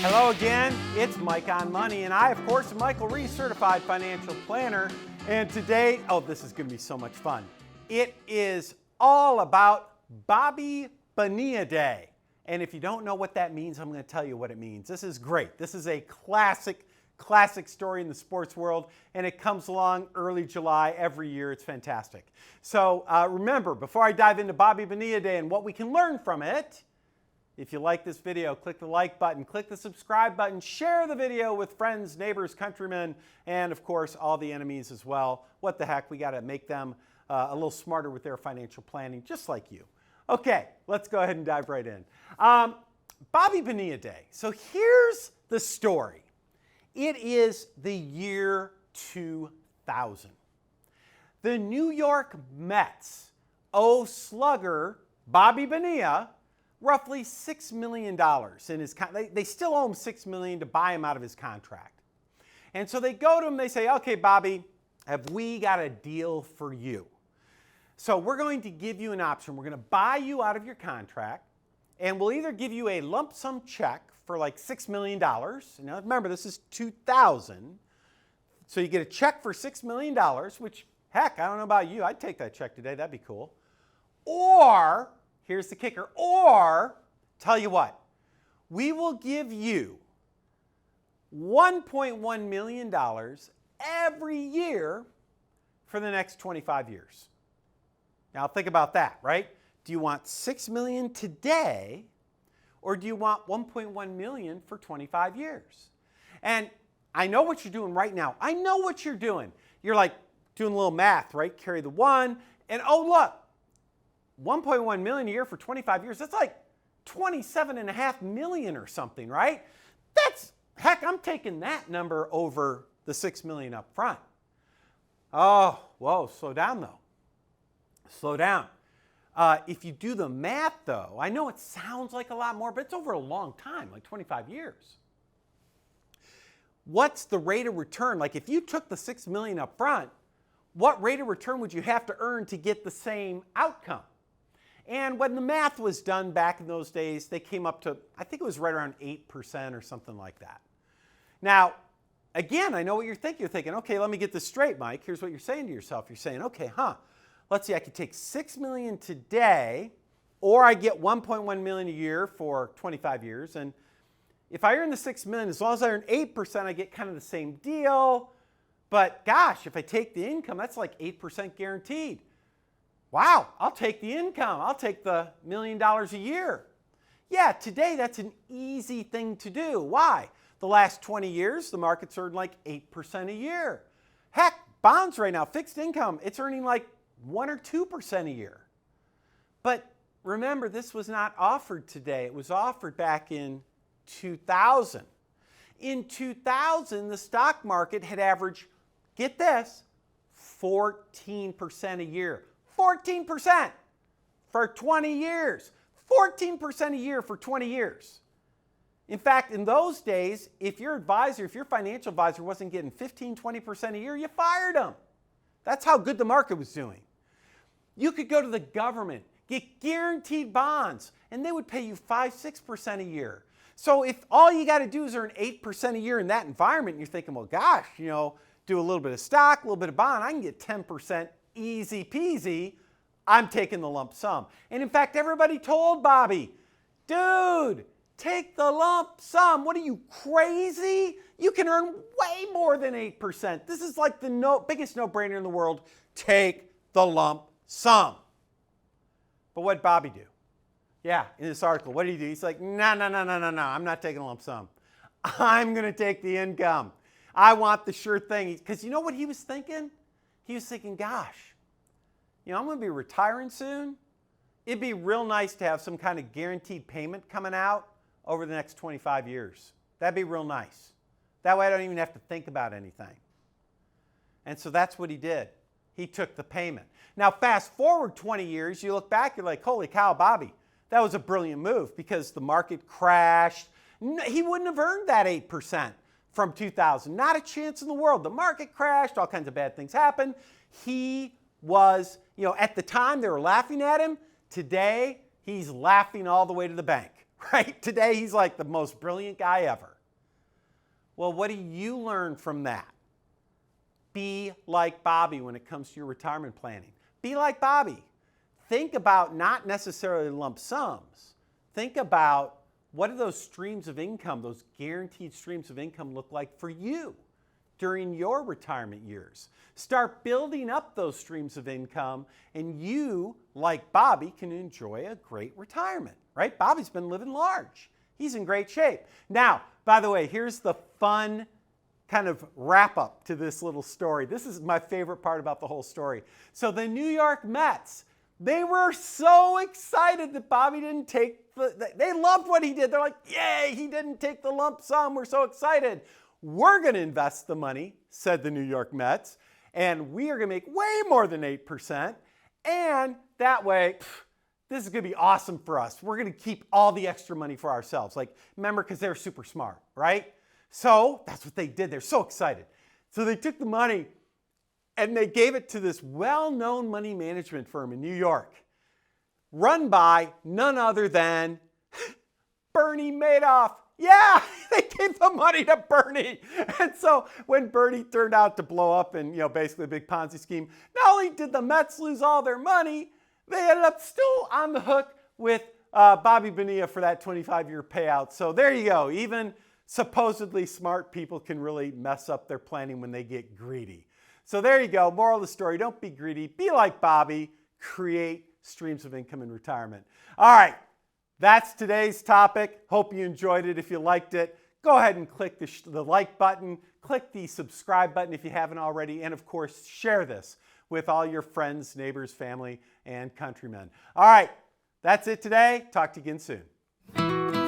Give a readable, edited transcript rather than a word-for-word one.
Hello again, it's Mike on Money, and I, of course, am Michael Reese, certified financial planner. And today, this is going to be so much fun. It is all about Bobby Bonilla Day. And if you don't know what that means, I'm going to tell you what it means. This is great. This is a classic story in the sports world, and it comes along early July every year. It's fantastic. So remember, before I dive into Bobby Bonilla Day and what we can learn from it, if you like this video, click the like button, click the subscribe button, share the video with friends, neighbors, countrymen, and of course, all the enemies as well. What the heck, we got to make them a little smarter with their financial planning, just like you. Okay, let's go ahead and dive right in. Bobby Bonilla Day. So here's the story. It is the year 2000. The New York Mets owe slugger Bobby Bonilla roughly $6 million in his they still owe him $6 million to buy him out of his contract. And so they go to him, they say, okay, Bobby, have we got a deal for you? So we're going to give you an option. We're going to buy you out of your contract, and we'll either give you a lump sum check for like $6 million. Now remember, this is 2000. So you get a check for $6 million, which, heck, I don't know about you. I'd take that check today. That'd be cool. Or, here's the kicker, or, tell you what, we will give you $1.1 million every year for the next 25 years. Now think about that, right? Do you want $6 million today, or do you want $1.1 million for 25 years? And I know what you're doing right now. I know what you're doing. You're like doing a little math, right? Carry the one, and oh look, 1.1 million a year for 25 years, that's like 27.5 million or something, right? Heck, I'm taking that number over the 6 million up front. Oh, whoa, slow down though. Slow down. If you do the math though, I know it sounds like a lot more, but it's over a long time, like 25 years. What's the rate of return? Like if you took the 6 million up front, what rate of return would you have to earn to get the same outcome? And when the math was done back in those days, they came up to, I think it was right around 8% or something like that. Now, again, I know what you're thinking. You're thinking, okay, let me get this straight, Mike. Here's what you're saying to yourself. You're saying, okay, let's see, I could take $6 million today, or I get $1.1 million a year for 25 years. And if I earn the $6 million, as long as I earn 8%, I get kind of the same deal. But gosh, if I take the income, that's like 8% guaranteed. Wow, I'll take the income. I'll take the $1 million a year. Yeah, today that's an easy thing to do. Why? The last 20 years, the market's earned like 8% a year. Heck, bonds right now, fixed income, it's earning like 1 or 2% a year. But remember, this was not offered today. It was offered back in 2000. In 2000, the stock market had averaged, get this, 14% a year. 14% for 20 years. 14% a year for 20 years. In fact, in those days, if your financial advisor wasn't getting 15, 20% a year, you fired them. That's how good the market was doing. You could go to the government, get guaranteed bonds, and they would pay you 5, 6% a year. So if all you got to do is earn 8% a year in that environment, and you're thinking, well, gosh, do a little bit of stock, a little bit of bond, I can get 10% easy peasy. I'm taking the lump sum. And in fact, everybody told Bobby, dude, take the lump sum. What are you, crazy? You can earn way more than 8%. This is like the biggest no-brainer in the world. Take the lump sum. But what did Bobby do? Yeah, in this article, what did he do? He's like, no, I'm not taking a lump sum. I'm going to take the income. I want the sure thing. Because you know what he was thinking? He was thinking, gosh, I'm going to be retiring soon. It'd be real nice to have some kind of guaranteed payment coming out over the next 25 years. That'd be real nice. That way I don't even have to think about anything. And so that's what he did. He took the payment. Now fast forward 20 years, you look back, you're like, holy cow, Bobby, that was a brilliant move because the market crashed. He wouldn't have earned that 8% from 2000. Not a chance in the world. The market crashed, all kinds of bad things happened. He was, at the time they were laughing at him. Today, he's laughing all the way to the bank, right? Today, he's like the most brilliant guy ever. Well, what do you learn from that? Be like Bobby when it comes to your retirement planning. Be like Bobby. Think about not necessarily lump sums. Think about what do those streams of income, those guaranteed streams of income look like for you during your retirement years. Start building up those streams of income, and you, like Bobby, can enjoy a great retirement, right? Bobby's been living large. He's in great shape. Now, by the way, here's the fun kind of wrap up to this little story. This is my favorite part about the whole story. So the New York Mets, they were so excited that Bobby didn't take they loved what he did. They're like, yay, he didn't take the lump sum. We're so excited. We're going to invest the money, said the New York Mets, and we are going to make way more than 8%. And that way, this is going to be awesome for us. We're going to keep all the extra money for ourselves. Like, remember, because they're super smart, right? So that's what they did. They're so excited. So they took the money and they gave it to this well-known money management firm in New York, run by none other than Bernie Madoff. Yeah, they gave the money to Bernie. And so when Bernie turned out to blow up in, basically a big Ponzi scheme, not only did the Mets lose all their money, they ended up still on the hook with Bobby Bonilla for that 25-year payout. So there you go. Even supposedly smart people can really mess up their planning when they get greedy. So there you go. Moral of the story, don't be greedy. Be like Bobby. Create streams of income in retirement. All right. That's today's topic. Hope you enjoyed it. If you liked it, go ahead and click the like button. Click the subscribe button if you haven't already. And of course, share this with all your friends, neighbors, family, and countrymen. All right. That's it today. Talk to you again soon.